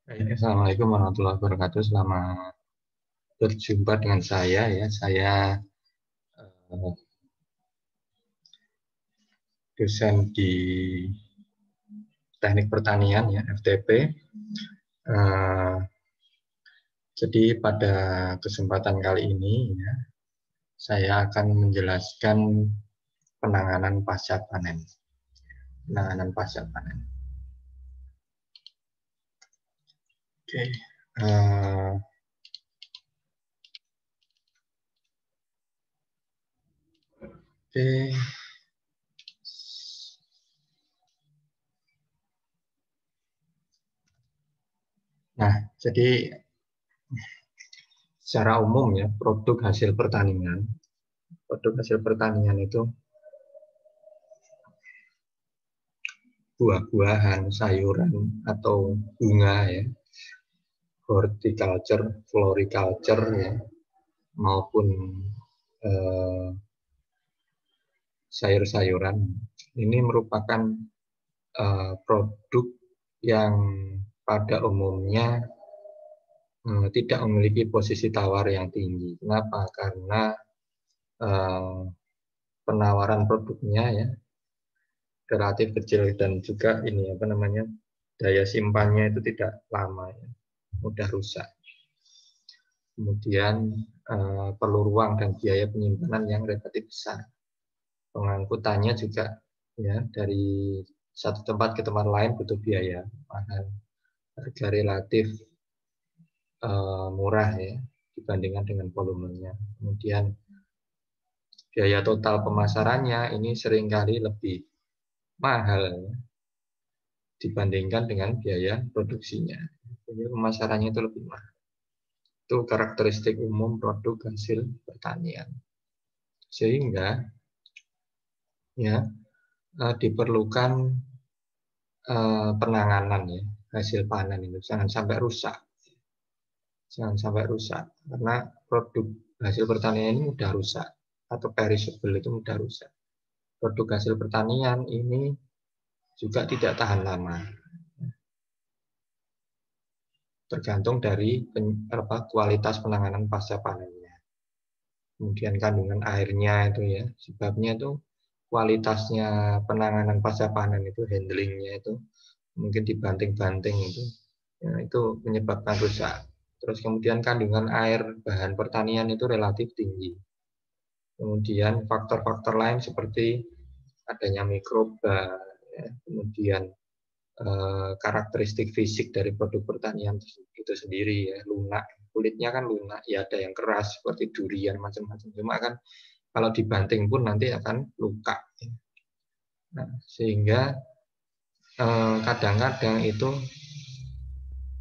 Assalamualaikum warahmatullahi wabarakatuh. Selamat berjumpa dengan saya ya. Saya dosen di Teknik Pertanian ya, FTP. Jadi pada kesempatan kali ini ya, saya akan menjelaskan penanganan pasca panen. Penanganan pasca panen. Oke. Oke. Nah, jadi secara umum ya, produk hasil pertanian itu buah-buahan, sayuran atau bunga ya, horticulture, floriculture ya, maupun sayur-sayuran. Ini merupakan produk yang pada umumnya tidak memiliki posisi tawar yang tinggi. Kenapa? Karena penawaran produknya ya relatif kecil dan juga daya simpannya itu tidak lama ya, mudah rusak. Kemudian perlu ruang dan biaya penyimpanan yang relatif besar. Pengangkutannya juga ya dari satu tempat ke tempat lain butuh biaya, mahal, harga relatif murah ya dibandingkan dengan volumenya. Kemudian biaya total pemasarannya ini seringkali lebih mahal ya, dibandingkan dengan biaya produksinya. Jadi pemasarannya itu lebih mahal. Itu karakteristik umum produk hasil pertanian. Sehingga ya diperlukan penanganan ya hasil panen itu jangan sampai rusak. Jangan sampai rusak karena produk hasil pertanian ini mudah rusak atau perishable itu mudah rusak. Produk hasil pertanian ini juga tidak tahan lama. Tergantung dari kualitas penanganan pasca panennya. Kemudian kandungan airnya itu ya, sebabnya itu kualitasnya penanganan pasca panen itu handlingnya itu mungkin dibanting-banting ya, itu menyebabkan rusak. Terus kemudian kandungan air bahan pertanian itu relatif tinggi. Kemudian faktor-faktor lain seperti adanya mikroba, ya, kemudian karakteristik fisik dari produk pertanian itu sendiri ya, lunak, kulitnya kan lunak, ya ada yang keras seperti durian macam-macam. Cuma kan kalau dibanting pun nanti akan luka. Nah, sehingga kadang-kadang itu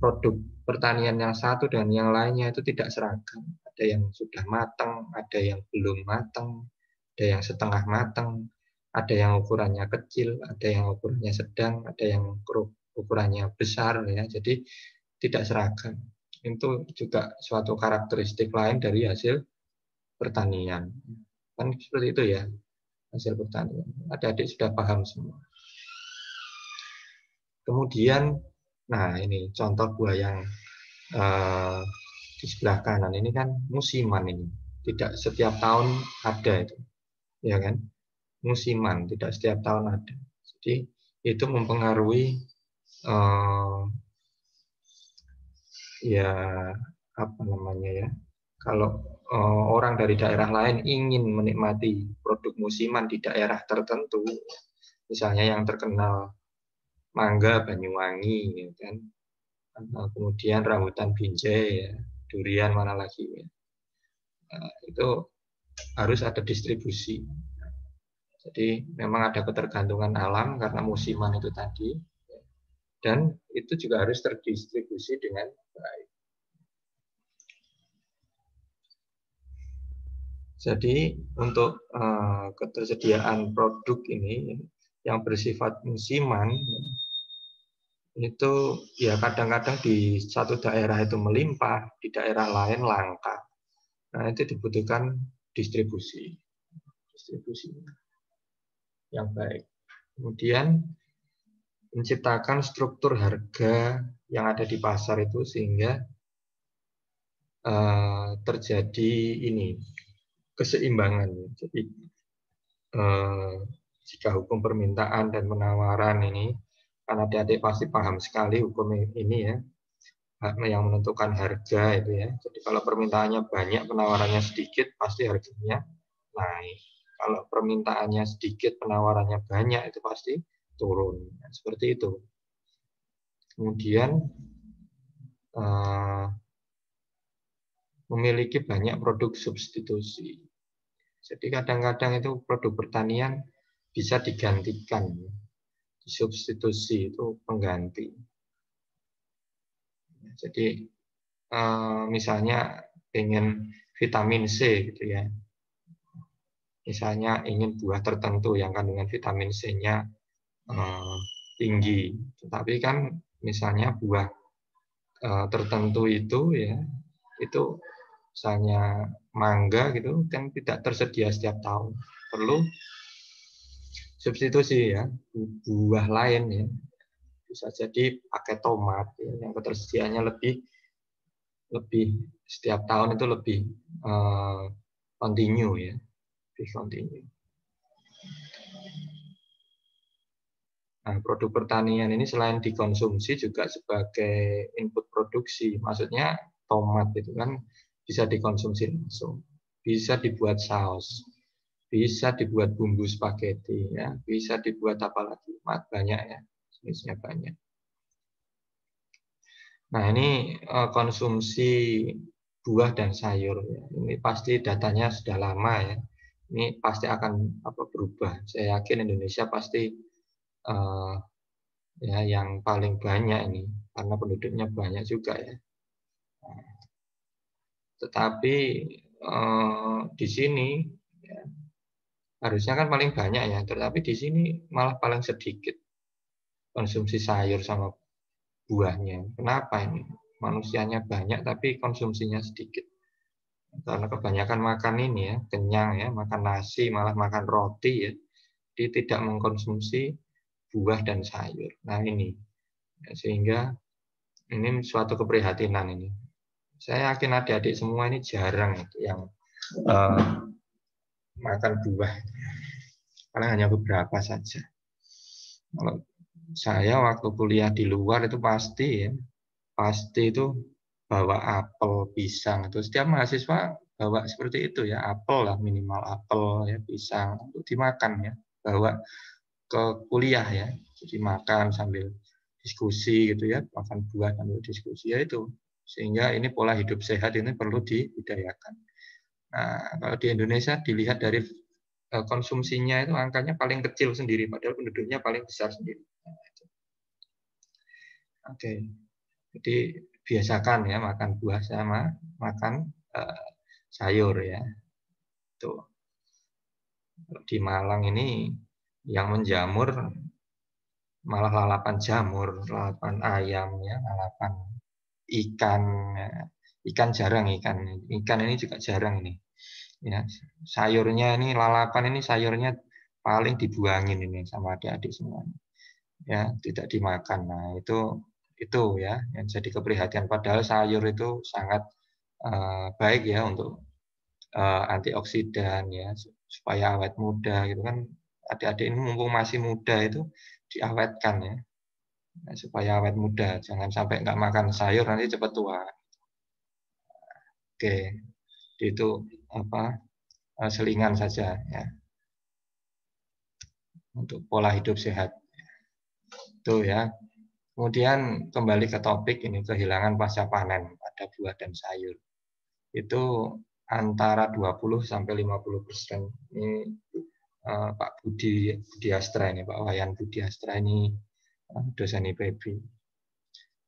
produk pertanian yang satu dan yang lainnya itu tidak seragam. Ada yang sudah matang, ada yang belum matang, ada yang setengah matang, ada yang ukurannya kecil, ada yang ukurannya sedang, ada yang ukurannya besar ya. Jadi tidak seragam. Itu juga suatu karakteristik lain dari hasil pertanian. Kan seperti itu ya hasil pertanian. Adik-adik sudah paham semua. Kemudian, nah ini contoh buah yang di sebelah kanan ini kan musiman ini, tidak setiap tahun ada itu, ya kan? Musiman, tidak setiap tahun ada. Jadi itu mempengaruhi ya apa namanya ya? Kalau orang dari daerah lain ingin menikmati produk musiman di daerah tertentu, misalnya yang terkenal mangga Banyuwangi, ya kan? Kemudian rambutan binjai, ya, durian mana lagi ya. Itu harus ada distribusi. Jadi memang ada ketergantungan alam karena musiman itu tadi, dan itu juga harus terdistribusi dengan baik. Jadi untuk ketersediaan produk ini yang bersifat musiman itu ya kadang-kadang di satu daerah itu melimpah, di daerah lain langka. Nah itu dibutuhkan distribusi yang baik. Kemudian menciptakan struktur harga yang ada di pasar itu sehingga terjadi ini keseimbangan. Jadi jika hukum permintaan dan penawaran ini, karena adik-adik pasti paham sekali hukum ini ya, yang menentukan harga itu ya. Jadi kalau permintaannya banyak, penawarannya sedikit, pasti harganya naik. Kalau permintaannya sedikit, penawarannya banyak, itu pasti turun. Seperti itu. Kemudian memiliki banyak produk substitusi. Jadi kadang-kadang itu produk pertanian bisa digantikan, substitusi itu pengganti. Jadi misalnya ingin vitamin C gitu ya, misalnya ingin buah tertentu yang kandungan vitamin C-nya tinggi, tetapi kan misalnya buah tertentu itu ya, itu misalnya mangga gitu kan tidak tersedia setiap tahun, perlu substitusi ya, buah lain ya, bisa jadi pakai tomat ya, yang ketersediaannya lebih setiap tahun itu lebih continue ya, lebih continue. Nah, produk pertanian ini selain dikonsumsi juga sebagai input produksi, maksudnya tomat itu kan bisa dikonsumsi langsung, bisa dibuat saus, bisa dibuat bumbu spaghetti ya, bisa dibuat apa lagi, banyak ya, jenisnya banyak. Nah, ini konsumsi buah dan sayur ya. Ini pasti datanya sudah lama ya. Ini pasti akan berubah. Saya yakin Indonesia pasti ya yang paling banyak ini karena penduduknya banyak juga ya. Tetapi di sini ya, harusnya kan paling banyak ya, tetapi di sini malah paling sedikit konsumsi sayur sama buahnya. Kenapa ini? Manusianya banyak tapi konsumsinya sedikit. Karena kebanyakan makan ini ya, kenyang ya, makan nasi, malah makan roti ya. Dia tidak mengkonsumsi buah dan sayur. Nah ini, sehingga ini suatu keprihatinan ini. Saya yakin adik-adik semua ini jarang yang makan buah. Paling hanya beberapa saja. Kalau saya waktu kuliah di luar itu pasti ya, pasti itu bawa apel, pisang. Itu setiap mahasiswa bawa seperti itu ya, apel lah minimal apel ya, pisang untuk dimakan ya, bawa ke kuliah ya, jadi makan sambil diskusi gitu ya, makan buah sambil diskusi ya itu. Sehingga ini pola hidup sehat ini perlu dibudayakan. Nah, kalau di Indonesia dilihat dari konsumsinya itu angkanya paling kecil sendiri, padahal penduduknya paling besar sendiri. Oke, jadi biasakan ya makan buah sama makan sayur ya. Tuh. Di Malang ini yang menjamur malah lalapan jamur, lalapan ayam ya, lalapan ikan. Ya. Ikan jarang ikan ini juga jarang ini. Ya, sayurnya ini lalapan ini sayurnya paling dibuangin ini sama adik-adik semua. Ya, tidak dimakan. Nah, itu ya yang jadi keprihatinan, padahal sayur itu sangat baik ya untuk antioksidan ya, supaya awet muda gitu kan. Adik-adik ini mumpung masih muda itu diawetkan ya. Nah, supaya awet muda, jangan sampai nggak makan sayur nanti cepat tua. Oke, itu selingan saja ya untuk pola hidup sehat. Itu ya. Kemudian kembali ke topik ini, kehilangan pasca panen pada buah dan sayur. Itu antara 20 sampai 50%. Ini Pak Budi Astra ini, Pak Wayan Budi Astra ini dosen IPB.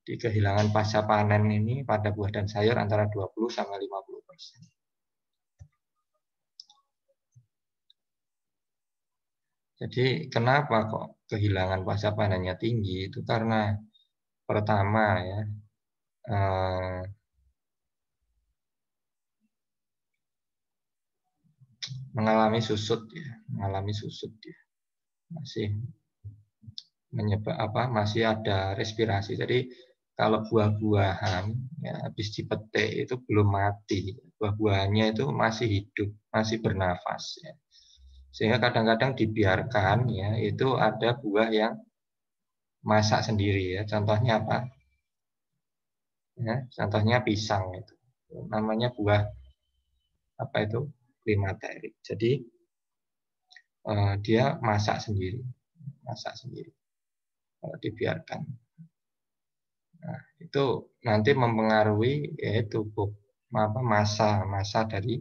Di kehilangan pasca panen ini pada buah dan sayur antara 20 sampai 50%. Jadi kenapa kok kehilangan pasca panennya tinggi? Itu karena pertama ya, mengalami susut ya, masih masih ada respirasi. Jadi kalau buah-buahan ya, habis dipetik itu belum mati, buah-buahannya itu masih hidup, masih bernafas. Ya. Sehingga kadang-kadang dibiarkan ya, itu ada buah yang masak sendiri ya. Contohnya apa? Ya, contohnya pisang itu. Namanya buah apa itu? Klimaterik. Jadi dia masak sendiri kalau dibiarkan. Nah, itu nanti mempengaruhi yaitu masa dari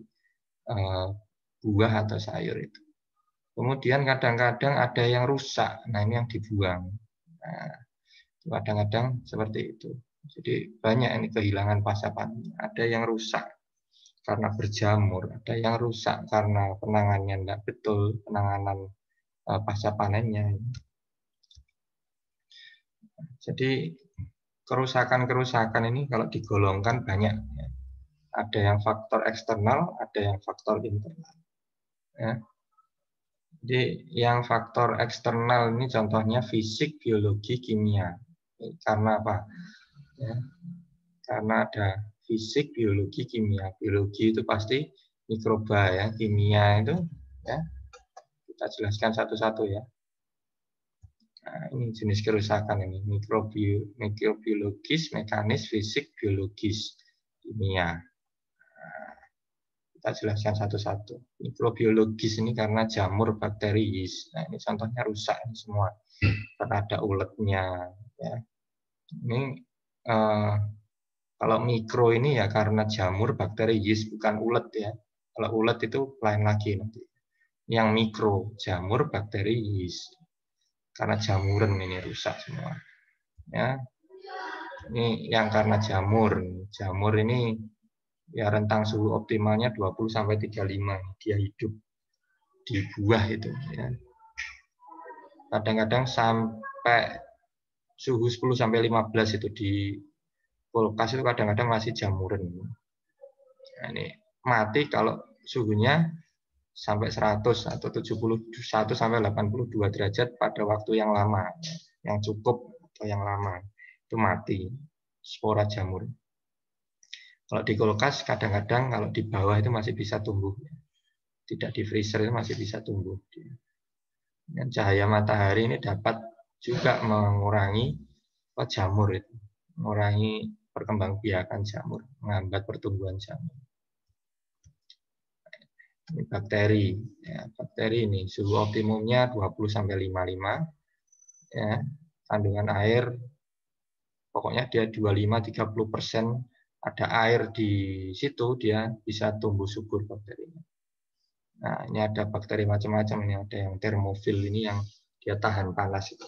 buah atau sayur itu. Kemudian kadang-kadang ada yang rusak, nah ini yang dibuang. Nah, kadang-kadang seperti itu. Jadi banyak ini kehilangan pasca panen. Ada yang rusak karena berjamur, ada yang rusak karena penanganannya tidak betul, penanganan pasca panennya. Jadi kerusakan-kerusakan ini kalau digolongkan banyak. Ada yang faktor eksternal, ada yang faktor internal. Ya. Jadi yang faktor eksternal ini contohnya fisik, biologi, kimia. Karena apa? Ya, karena ada fisik, biologi, kimia. Biologi itu pasti mikroba ya, kimia itu ya. Kita jelaskan satu-satu ya. Nah, ini jenis kerusakan ini, mikrobiologis, mekanis, fisik, biologis, kimia. Kita jelaskan satu-satu. Mikrobiologis ini karena jamur, bakteri, yeast. Nah, ini contohnya rusak ini semua. Karena ada uletnya. Ya. Ini kalau mikro ini ya karena jamur, bakteri, yeast, bukan ulet ya. Kalau ulet itu lain lagi nanti. Yang mikro, jamur, bakteri, yeast. Karena jamuran ini rusak semua. Ya. Ini yang karena jamur. Jamur ini ya rentang suhu optimalnya 20-35 dia hidup di buah itu ya. Kadang-kadang sampai suhu 10-15 itu di kulkas itu kadang-kadang masih jamuran. Nah, ini mati kalau suhunya sampai 100 atau 71-82 derajat pada waktu yang lama, yang cukup atau yang lama itu mati spora jamur. Kalau di kulkas kadang-kadang kalau di bawah itu masih bisa tumbuh. Tidak di freezer itu masih bisa tumbuh. Dan cahaya matahari ini dapat juga mengurangi jamur itu, mengurangi perkembangbiakan jamur, menghambat pertumbuhan jamur. Ini bakteri, ya, bakteri ini suhu optimumnya 20-55, ya, kandungan air pokoknya dia 25-30% ada air di situ dia bisa tumbuh subur bakterinya. Nah, ini ada bakteri macam-macam, ini ada yang termofil ini yang dia tahan panas itu,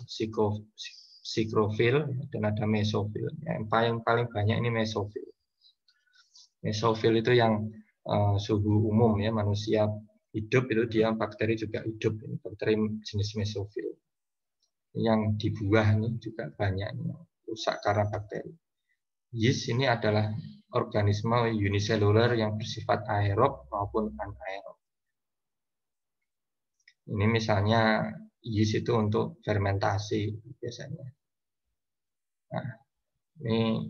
sikrofil dan ada mesofil. Yang paling banyak ini mesofil. Mesofil itu yang suhu umum ya, manusia hidup itu dia bakteri juga hidup, ini bakteri jenis mesofil. Yang di buah ini juga banyak ini, rusak karena bakteri. Yeast ini adalah organisme uniseluler yang bersifat aerob maupun anaerob. Ini misalnya yeast itu untuk fermentasi biasanya. Nah, ini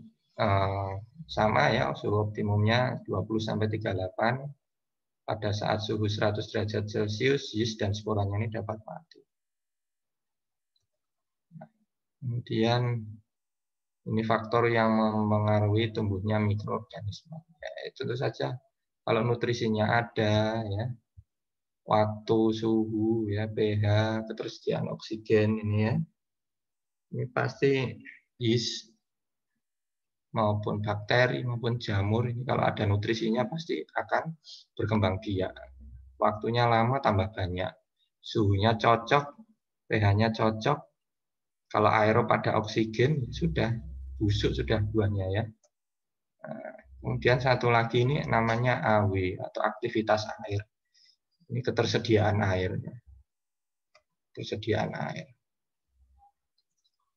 sama ya, suhu optimumnya 20-38. Pada saat suhu 100 derajat Celcius, yeast dan sporanya ini dapat mati. Nah, kemudian ini faktor yang mempengaruhi tumbuhnya mikroorganisme. Ya, itu saja. Kalau nutrisinya ada, ya, waktu, suhu, ya, pH, ketersediaan oksigen ini ya, ini pasti yeast maupun bakteri maupun jamur ini kalau ada nutrisinya pasti akan berkembang biak. Waktunya lama tambah banyak, suhunya cocok, pH-nya cocok. Kalau aerob pada oksigen sudah busuk sudah buahnya ya. Nah, kemudian satu lagi ini namanya AW atau aktivitas air. Ini ketersediaan air. Ketersediaan air.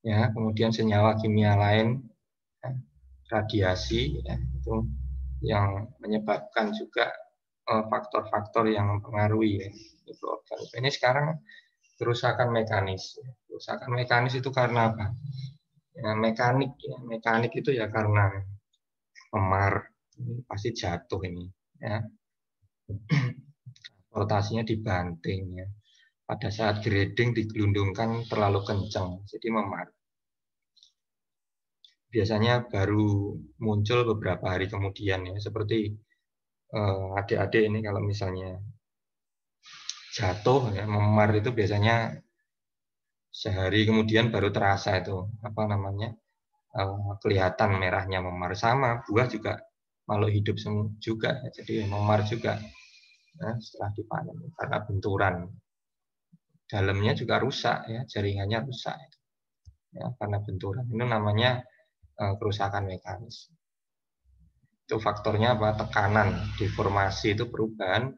Ya, kemudian senyawa kimia lain, ya, radiasi, ya, itu yang menyebabkan juga faktor-faktor yang mempengaruhi ya, mikroorganisme. Ini sekarang kerusakan mekanis. Kerusakan mekanis itu karena apa? Ya, mekanik itu ya karena memar, ini pasti jatuh ini, ya. Rotasinya dibanting, ya. Pada saat grading digelundungkan terlalu kencang, jadi memar. Biasanya baru muncul beberapa hari kemudian, ya, seperti adik-adik ini kalau misalnya jatuh, ya, memar itu biasanya sehari kemudian baru terasa itu apa namanya kelihatan merahnya memar. Sama buah juga makhluk hidup juga, ya, jadi memar juga, ya, setelah dipanen karena benturan. Dalamnya juga rusak, ya, jaringannya rusak, ya, karena benturan. Itu namanya kerusakan mekanis. Itu faktornya apa? Tekanan, deformasi itu perubahan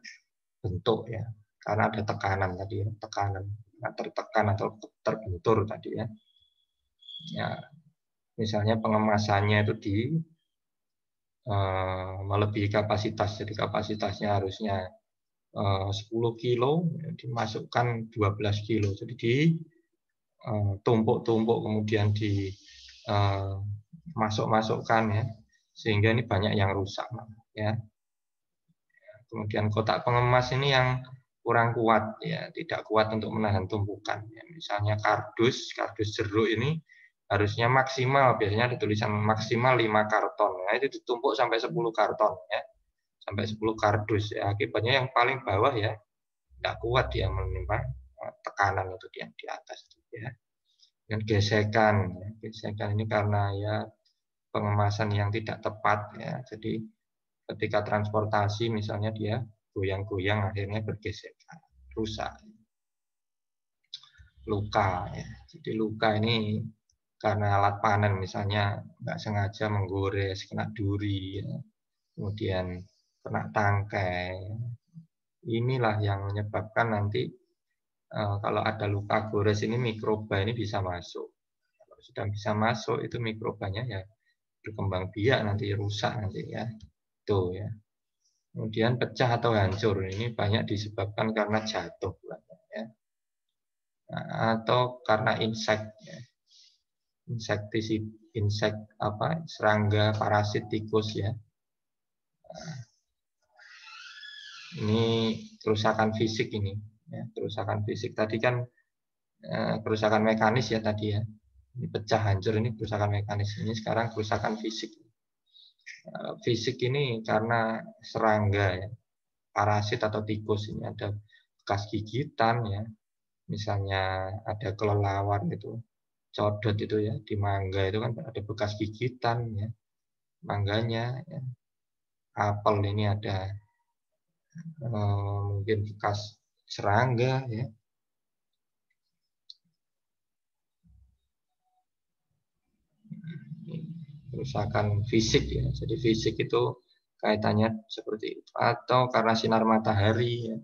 bentuk, ya, karena ada tekanan tadi, ya, tekanan tertekan atau terbentur tadi, ya. Ya, misalnya pengemasannya itu melebihi kapasitas, jadi kapasitasnya harusnya 10 kilo, dimasukkan 12 kilo, jadi ditumpuk-tumpuk kemudian dimasukkan, ya, sehingga ini banyak yang rusak, ya. Kemudian kotak pengemas ini yang kurang kuat, ya, tidak kuat untuk menahan tumpukan, ya. Misalnya kardus jeruk ini harusnya maksimal, biasanya ada tulisan maksimal 5 karton, nah itu ditumpuk sampai 10 karton, ya, sampai 10 kardus, ya. Akibatnya yang paling bawah, ya, tidak kuat dia menimpa tekanan itu yang di atas, ya. Dan gesekan, ya. Gesekan ini karena, ya, pengemasan yang tidak tepat, ya. Jadi ketika transportasi misalnya dia goyang-goyang akhirnya bergesekan, rusak. Luka, ya. Jadi luka ini karena alat panen misalnya nggak sengaja menggores, kena duri, ya. Kemudian kena tangkai. Inilah yang menyebabkan nanti kalau ada luka gores ini mikroba ini bisa masuk. Kalau sudah bisa masuk itu mikrobanya, ya, berkembang biak nanti, rusak nanti, ya. Tuh, ya. Kemudian pecah atau hancur ini banyak disebabkan karena jatuh, ya. Atau karena insek, ya. Insek apa, serangga, parasit, tikus, ya. Ini kerusakan fisik ini, ya. Kerusakan fisik tadi kan kerusakan mekanis, ya, tadi, ya. Ini pecah hancur ini kerusakan mekanis, ini sekarang kerusakan fisik. Fisik ini karena serangga, ya, parasit atau tikus, ini ada bekas gigitan, ya. Misalnya ada kelelawar itu, codot itu, ya, di mangga itu kan ada bekas gigitan, ya, mangganya, ya. Apel ini ada mungkin bekas serangga, ya. Kerusakan fisik, ya. Jadi fisik itu kaitannya seperti itu. Atau karena sinar matahari, ya,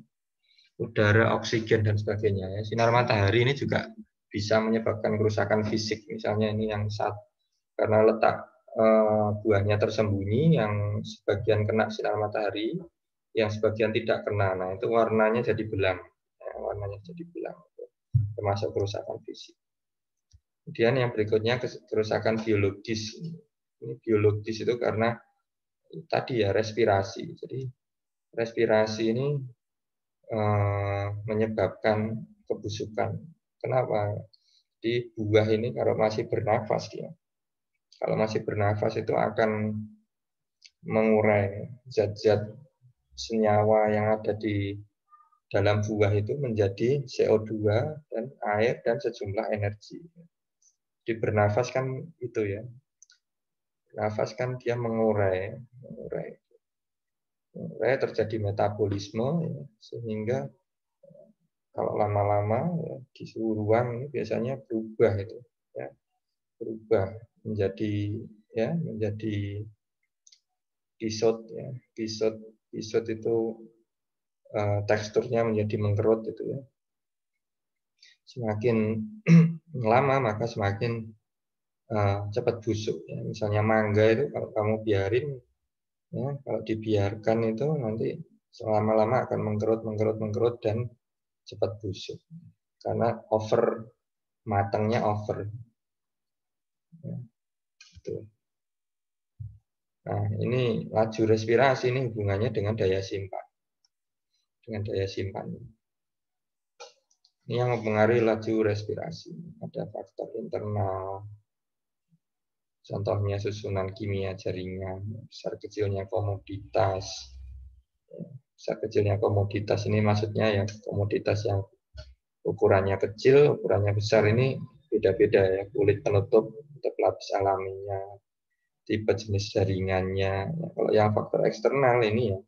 udara, oksigen dan sebagainya, ya. Sinar matahari ini juga bisa menyebabkan kerusakan fisik. Misalnya ini yang karena letak buahnya tersembunyi, yang sebagian kena sinar matahari, yang sebagian tidak kena. Nah, itu warnanya jadi belang, ya, warnanya jadi belang, termasuk kerusakan fisik. Kemudian yang berikutnya kerusakan biologis. Ini biologis itu karena tadi, ya, respirasi. Jadi respirasi ini menyebabkan kebusukan. Kenapa? Di buah ini kalau masih bernafas dia, kalau masih bernafas itu akan mengurai zat-zat senyawa yang ada di dalam buah itu menjadi CO2 dan air dan sejumlah energi. Di bernafas kan itu, ya. Nafas kan dia mengurai terjadi metabolisme, ya, sehingga kalau lama-lama, ya, di suhu ruang ini biasanya berubah itu, ya, berubah menjadi, ya, menjadi kisut, ya. Kisut itu teksturnya menjadi mengkerut itu, ya. Semakin lama maka semakin cepat busuk, ya. Misalnya mangga itu kalau kamu biarin, ya, kalau dibiarkan itu nanti selama-lama akan mengkerut dan cepat busuk karena over matangnya over. Ya, gitu. Nah, ini laju respirasi ini hubungannya dengan daya simpan. Dengan daya simpan. Ini yang mempengaruhi laju respirasi. Ada faktor internal, contohnya susunan kimia jaringan, besar kecilnya komoditas. Besar kecilnya komoditas ini maksudnya ya komoditas yang ukurannya kecil, ukurannya besar ini beda-beda ya. Kulit penutup untuk pelapis alaminya, tipe jenis jaringannya. Ya, kalau yang faktor eksternal ini ya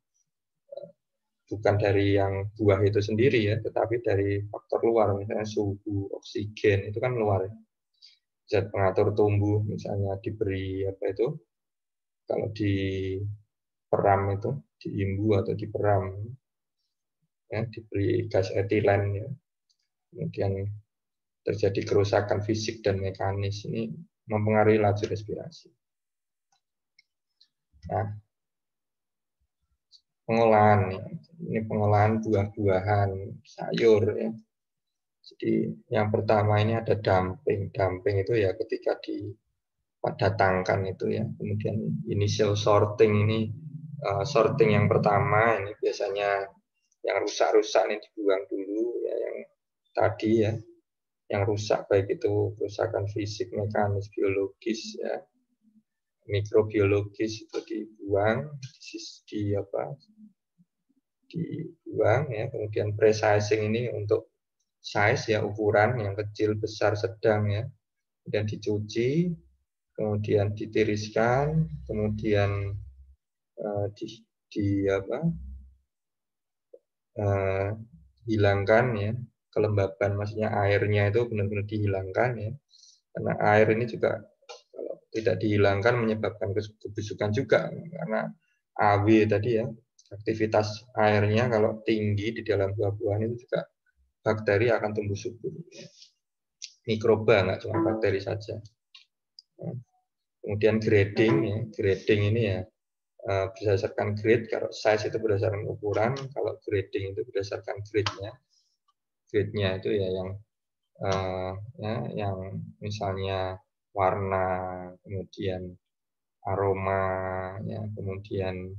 bukan dari yang buah itu sendiri ya, tetapi dari faktor luar, misalnya suhu, oksigen, itu kan luar. Zat pengatur tumbuh, misalnya diberi apa itu, kalau di peram itu, diimbu atau diperam, ya, diberi gas etilen, ya. Kemudian terjadi kerusakan fisik dan mekanis, ini mempengaruhi laju respirasi. Nah, pengolahan, ya. Ini pengolahan buah-buahan, sayur, ya. Jadi yang pertama ini ada dumping. Dumping itu ya ketika didatangkan itu ya. Kemudian initial sorting ini sorting yang pertama ini biasanya yang rusak-rusak ini dibuang dulu ya, yang tadi ya, yang rusak baik itu kerusakan fisik, mekanis, biologis ya, mikrobiologis itu dibuang, dibuang ya. Kemudian pre-sizing ini untuk size ya, ukuran yang kecil, besar, sedang ya. Kemudian dicuci, kemudian ditiriskan, kemudian di apa? Hilangkan ya kelembaban, maksudnya airnya itu benar-benar dihilangkan ya. Karena air ini juga kalau tidak dihilangkan menyebabkan kebusukan juga, karena AW tadi ya, aktivitas airnya kalau tinggi di dalam buah-buahan itu juga bakteri akan tumbuh subur. Mikroba, nggak cuma bakteri saja. Kemudian grading ya, grading ini ya berdasarkan grade, kalau size itu berdasarkan ukuran, kalau grading itu berdasarkan grade-nya. Grade-nya itu ya yang misalnya warna, kemudian aroma, ya, kemudian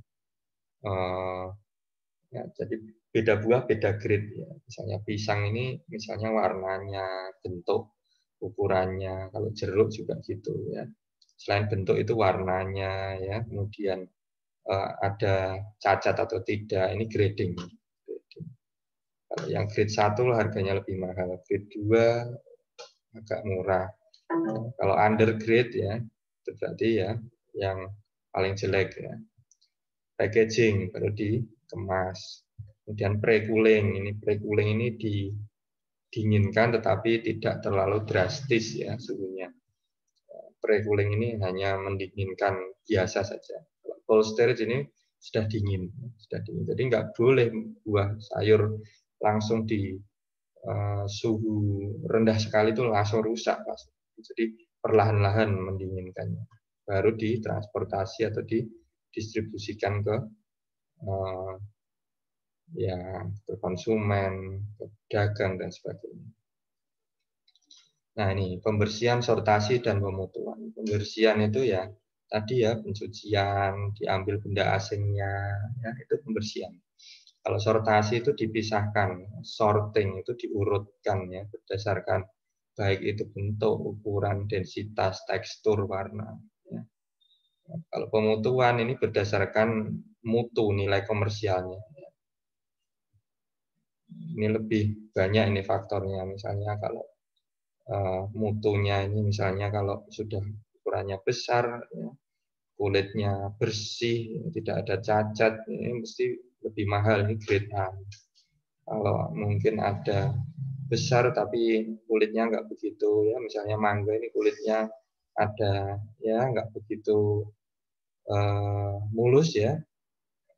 ya, jadi beda buah beda grade ya. Misalnya pisang ini misalnya warnanya, bentuk, ukurannya. Kalau jeruk juga gitu ya. Selain bentuk itu warnanya ya, kemudian ada cacat atau tidak, ini grading. Kalau yang grade 1 harganya lebih mahal, grade 2 agak murah. Kalau undergrade ya, itu berarti ya yang paling jelek ya. Packaging baru dikemas. Kemudian pre-cooling ini didinginkan tetapi tidak terlalu drastis ya suhunya. Pre-cooling ini hanya mendinginkan biasa saja. Kalau cold storage ini sudah dingin. Jadi nggak boleh buah sayur langsung di suhu rendah sekali itu langsung rusak. Jadi perlahan-lahan mendinginkannya. Baru ditransportasi atau didistribusikan ke ya ke konsumen, ke pedagang dan sebagainya. Nah ini pembersihan, sortasi dan pemutuan. Pembersihan itu ya tadi ya pencucian, diambil benda asingnya, ya itu pembersihan. Kalau sortasi itu dipisahkan, sorting itu diurutkan ya berdasarkan baik itu bentuk, ukuran, densitas, tekstur, warna. Ya. Kalau pemutuan ini berdasarkan mutu, nilai komersialnya. Ini lebih banyak ini faktornya, misalnya kalau mutunya ini misalnya kalau sudah ukurannya besar, ya, kulitnya bersih, tidak ada cacat, ini mesti lebih mahal, ini grade A. Kalau mungkin ada besar tapi kulitnya nggak begitu, ya misalnya mangga ini kulitnya ada ya nggak begitu mulus ya,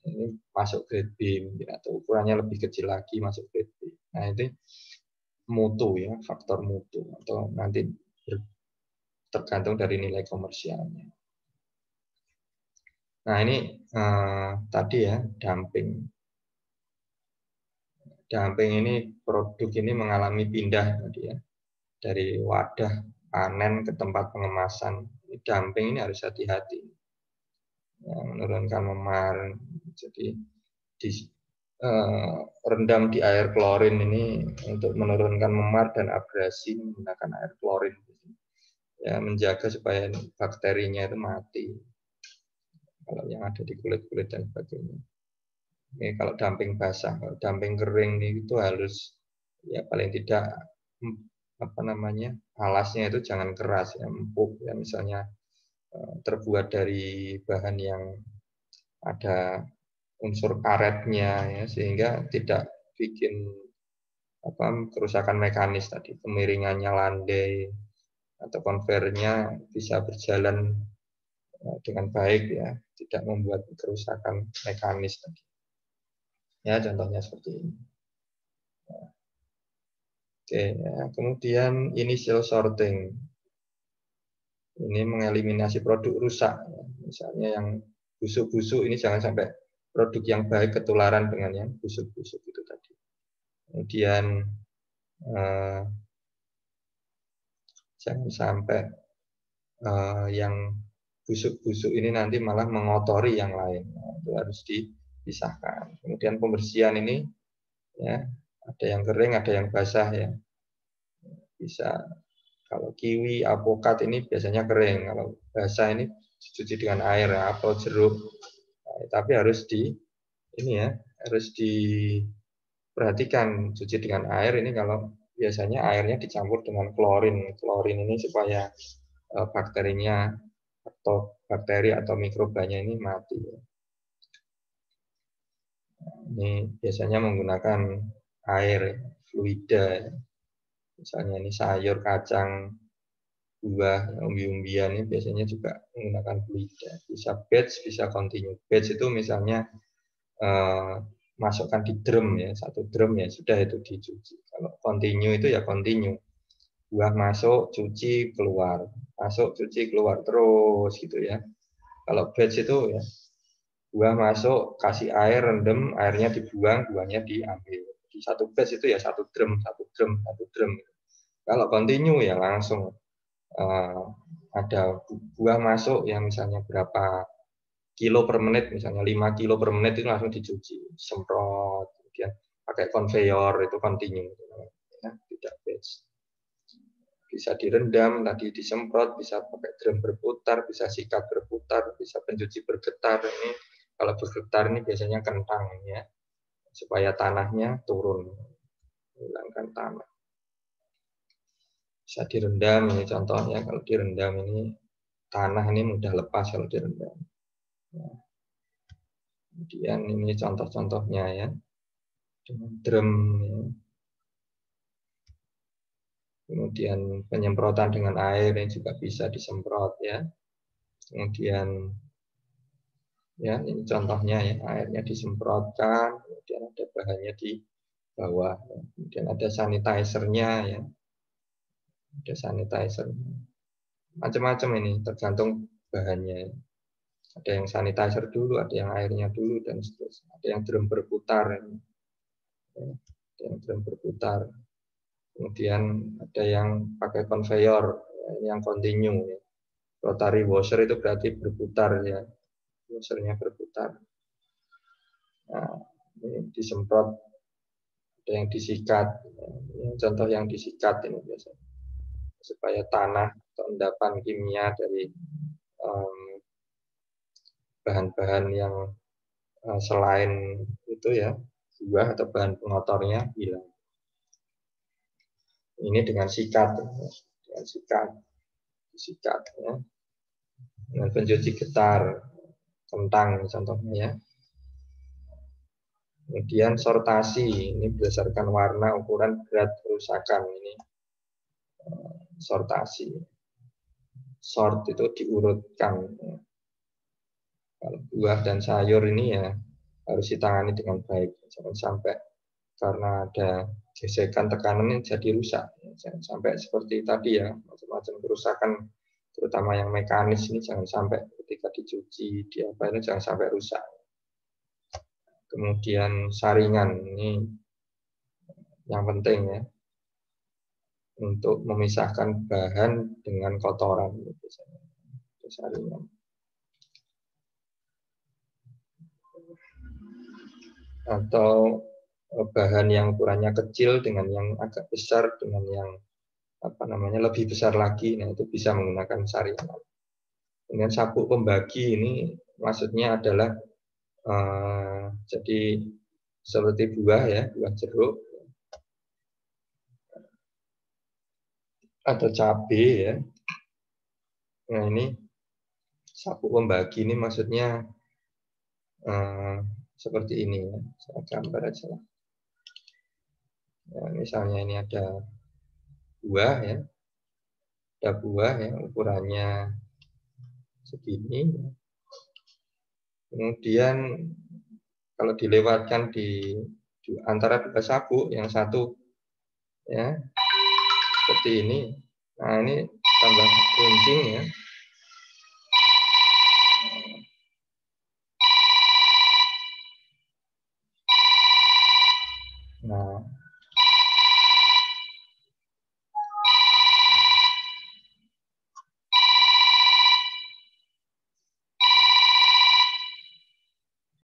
ini masuk grade B, atau ukurannya lebih kecil lagi masuk grade B. Nah itu mutu ya, faktor mutu, atau nanti tergantung dari nilai komersialnya. Nah ini tadi ya dumping. Dumping ini produk ini mengalami pindah tadi ya. dari wadah panen ke tempat pengemasan. Dumping ini harus hati-hati, ya, menurunkan memar. Jadi rendam di air klorin ini untuk menurunkan memar dan abrasi menggunakan air klorin, ya, menjaga supaya bakterinya itu mati kalau yang ada di kulit-kulit dan sebagainya. Ini kalau dumping basah. Kalau dumping kering itu harus, ya, paling tidak apa namanya, alasnya itu jangan keras, ya, empuk, ya, misalnya terbuat dari bahan yang ada unsur karetnya, ya, sehingga tidak bikin kerusakan mekanis tadi, kemiringannya landai atau konveyornya bisa berjalan dengan baik, ya, tidak membuat kerusakan mekanis tadi. Ya, contohnya seperti ini. Oke, ya. Kemudian initial sorting. Ini mengeliminasi produk rusak. Ya. Misalnya yang busuk-busuk ini jangan sampai produk yang baik ketularan dengan yang busuk-busuk itu tadi. Kemudian jangan sampai yang busuk-busuk ini nanti malah mengotori yang lain. Nah, itu harus dipisahkan. Kemudian pembersihan ini, ya, ada yang kering, ada yang basah, ya. Bisa, kalau kiwi, apokat ini biasanya kering, kalau basah ini dicuci dengan air, ya, apel, jeruk. Nah, tapi harus harus diperhatikan cuci dengan air ini, kalau biasanya airnya dicampur dengan klorin. Klorin ini supaya bakterinya atau bakteri atau mikrobanya ini mati. Ini biasanya menggunakan air fluida. Misalnya ini sayur, kacang, buah, umbi-umbian ini biasanya juga menggunakan fluida. Bisa batch, bisa continue. Batch itu misalnya masukkan di drum, ya, satu drum, ya sudah itu dicuci. Kalau continue itu ya continue. Buah masuk, cuci, keluar. Masuk, cuci, keluar terus gitu, ya. Kalau batch itu, ya, buah masuk, kasih air, rendam, airnya dibuang, buahnya diambil. Di satu batch itu ya satu drum, satu drum, satu drum. Kalau continue ya langsung ada buah masuk yang misalnya berapa kilo per menit, misalnya 5 kilo per menit itu langsung dicuci, semprot, kemudian pakai konveyor itu continue, ya, tidak batch. Bisa direndam, tadi disemprot, bisa pakai drum berputar, bisa sikat berputar, bisa pencuci bergetar. Ini kalau bergetar ini biasanya kentang, ya, supaya tanahnya turun, hilangkan tanah. Bisa direndam, ini contohnya, kalau direndam ini tanah ini mudah lepas kalau direndam. Ya. Kemudian ini contoh-contohnya, ya, dengan drum, ya. Kemudian penyemprotan dengan air ini juga bisa disemprot, ya. Kemudian, ya, ini contohnya, ya, airnya disemprotkan, kemudian ada bahannya di bawah, ya. Kemudian ada sanitizer-nya, ya, ada sanitizer, macam-macam ini tergantung bahannya. Ada yang sanitizer dulu, ada yang airnya dulu, dan seterusnya. Ada yang drum berputar, ya. Ada yang drum berputar. Kemudian ada yang pakai konveyor, ya, yang continue, ya. Rotary washer itu berarti berputar, ya, washernya berputar. Nah, ini disemprot, ada yang disikat. Ini contoh yang disikat ini biasanya supaya tanah atau endapan kimia dari bahan-bahan yang selain itu, ya, buah atau bahan pengotornya hilang. Ini dengan sikat, dengan disikat, ya. Dengan pencuci getar, kentang contohnya, ya. Kemudian sortasi, ini berdasarkan warna, ukuran, berat kerusakan. Ini sortasi. Sort itu diurutkan. Kalau buah dan sayur ini ya harus ditangani dengan baik. Jangan sampai karena ada gesekan tekanan ini jadi rusak. Jangan sampai seperti tadi, ya, macam-macam kerusakan, terutama yang mekanis ini jangan sampai ketika dicuci, ini jangan sampai rusak. Kemudian saringan ini yang penting, ya. untuk memisahkan bahan dengan kotoran misalnya. Itu saringan. Atau bahan yang ukurannya kecil dengan yang agak besar dengan yang lebih besar lagi, nah itu bisa menggunakan saringan. Kemudian sabuk pembagi ini maksudnya adalah jadi seperti buah ya, buah jeruk atau cabai ya. Nah ini sabuk pembagi ini maksudnya seperti ini ya, saya gambar aja lah. Nah, misalnya ini ada buah ya, ukurannya segini. Kemudian kalau dilewatkan di antara dua sabuk, yang satu ya seperti ini. Nah ini tambah runcing ya. Nah